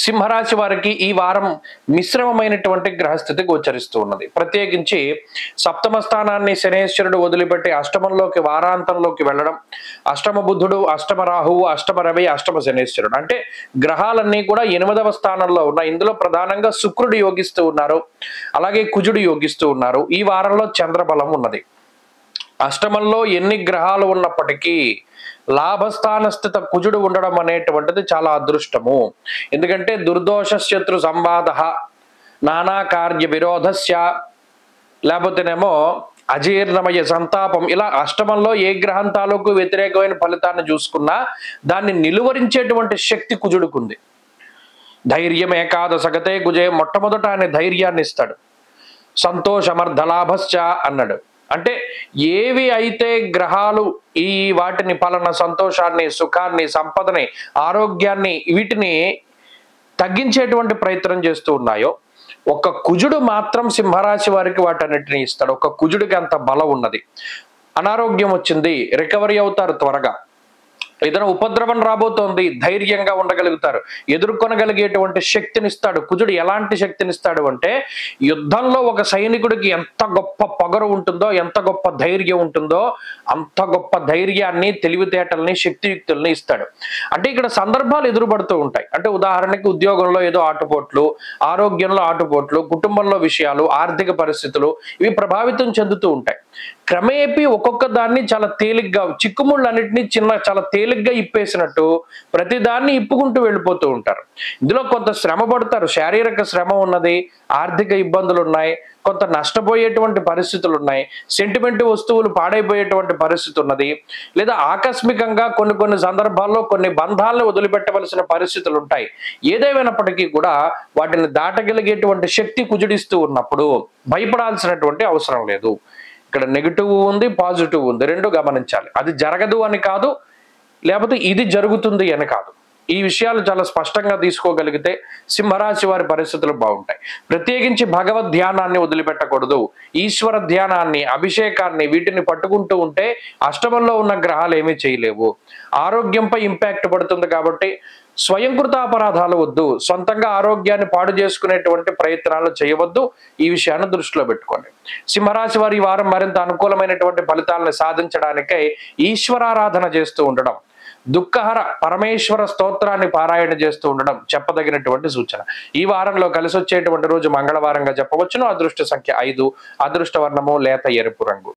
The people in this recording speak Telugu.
సింహరాశి వారికి ఈ వారం మిశ్రమమైనటువంటి గ్రహస్థితి గోచరిస్తూ ఉన్నది. ప్రత్యేకించి సప్తమ స్థానాన్ని శనేశ్వరుడు వదిలిపెట్టి అష్టమంలోకి వారాంతంలోకి వెళ్ళడం, అష్టమ బుధుడు, అష్టమ రాహువు, అష్టమ రవి, అష్టమ శనేశ్వరుడు అంటే గ్రహాలన్నీ కూడా 8వ స్థానంలో ఉన్నాయి. ఇందులో ప్రధానంగా శుక్రుడు యోగిస్తూ ఉన్నారు, అలాగే కుజుడు యోగిస్తూ ఉన్నారు. ఈ వారంలో చంద్రబలం ఉన్నది. అష్టమంలో ఎన్ని గ్రహాలు ఉన్నప్పటికీ లాభస్థాన స్థిత కుజుడు ఉండడం అనేటువంటిది చాలా అదృష్టము. ఎందుకంటే దుర్దోష శత్రు సంవాద, నానా కార్య విరోధస్య, లేకపోతేనేమో అజీర్ణమయ సంతాపం, ఇలా అష్టమంలో ఏ గ్రహం తాలూకు వ్యతిరేకమైన ఫలితాన్ని చూసుకున్నా దాన్ని నిలువరించేటువంటి శక్తి కుజుడుకుంది. ధైర్యం ఏకాదశగతే కుజే, మొట్టమొదట ఆయన ధైర్యాన్ని ఇస్తాడు. సంతోషమర్ధలాభశ్చ అన్నాడు. అంటే ఏవి అయితే గ్రహాలు ఈ వాటిని పలానా సంతోషాన్ని, సుఖాన్ని, సంపదని, ఆరోగ్యాన్ని వీటిని తగ్గించేటువంటి ప్రయత్నం చేస్తూ ఉన్నాయో ఒక కుజుడు మాత్రం సింహరాశి వారికి వాటన్నిటిని ఇస్తాడు. ఒక కుజుడికి అంత బలం ఉన్నది. అనారోగ్యం వచ్చింది, రికవరీ అవుతారు త్వరగా. ఏదైనా ఉపద్రవం రాబోతోంది, ధైర్యంగా ఉండగలుగుతారు, ఎదుర్కొనగలిగేటువంటి శక్తినిస్తాడు. కుజుడు ఎలాంటి శక్తినిస్తాడు అంటే యుద్ధంలో ఒక సైనికుడికి ఎంత గొప్ప పొగరు ఉంటుందో, ఎంత గొప్ప ధైర్యం ఉంటుందో అంత గొప్ప ధైర్యాన్ని, తెలివితేటల్ని, శక్తియుక్తుల్ని ఇస్తాడు. అంటే ఇక్కడ సందర్భాలు ఎదురుపడుతూ ఉంటాయి. అంటే ఉదాహరణకి ఉద్యోగంలో ఏదో ఆటుపోట్లు, ఆరోగ్యంలో ఆటుపోట్లు, కుటుంబంలో విషయాలు, ఆర్థిక పరిస్థితులు ఇవి ప్రభావితం చెందుతూ ఉంటాయి. క్రమేపీ ఒక్కొక్క దాన్ని చాలా తేలిగ్గా, చిక్కుముళ్ళన్నిటినీ చాలా తేలిగ్గా ఇప్పేసినట్టు ప్రతిదాన్ని ఇప్పుకుంటూ వెళ్ళిపోతూ ఉంటారు. ఇందులో కొంత శ్రమ పడతారు, శారీరక శ్రమ ఉన్నది, ఆర్థిక ఇబ్బందులు ఉన్నాయి, కొంత నష్టపోయేటువంటి పరిస్థితులు ఉన్నాయి, సెంటిమెంట్ వస్తువులు పాడైపోయేటువంటి పరిస్థితి ఉన్నది, లేదా ఆకస్మికంగా కొన్ని సందర్భాల్లో కొన్ని బంధాలను వదిలిపెట్టవలసిన పరిస్థితులు ఉంటాయి. ఏదేమైనప్పటికీ కూడా వాటిని దాటగలిగేటువంటి శక్తి కుజుడిస్తూ ఉన్నప్పుడు భయపడాల్సినటువంటి అవసరం లేదు. ఇక్కడ నెగిటివ్ ఉంది, పాజిటివ్ ఉంది, రెండు గమనించాలి. అది జరగదు అని కాదు, లేకపోతే ఇది జరుగుతుంది అని కాదు. ఈ విషయాలు చాలా స్పష్టంగా తీసుకోగలిగితే సింహరాశి వారి పరిస్థితులు బాగుంటాయి. ప్రత్యేకించి భగవద్ ధ్యానాన్ని వదిలిపెట్టకూడదు. ఈశ్వర ధ్యానాన్ని, అభిషేకాన్ని వీటిని పట్టుకుంటూ ఉంటే అష్టమంలో ఉన్న గ్రహాలు ఏమీ చేయలేవు. ఆరోగ్యంపై ఇంపాక్ట్ పడుతుంది కాబట్టి స్వయంకృత అపరాధాలు వద్దు, సొంతంగా ఆరోగ్యాన్ని పాడు చేసుకునేటువంటి ప్రయత్నాలు చేయవద్దు. ఈ విషయాన్ని దృష్టిలో పెట్టుకోండి. సింహరాశి వారి వారం మరింత అనుకూలమైనటువంటి ఫలితాలను సాధించడానికై ఈశ్వరారాధన చేస్తూ ఉండడం, దుఃఖహర పరమేశ్వర స్తోత్రాన్ని పారాయణ చేస్తూ ఉండడం చెప్పదగినటువంటి సూచన. ఈ వారంలో కలిసి వచ్చేటువంటి రోజు మంగళవారంగా చెప్పవచ్చును. అదృష్ట సంఖ్య 5, అదృష్ట వర్ణము లేత ఎరుపు రంగు.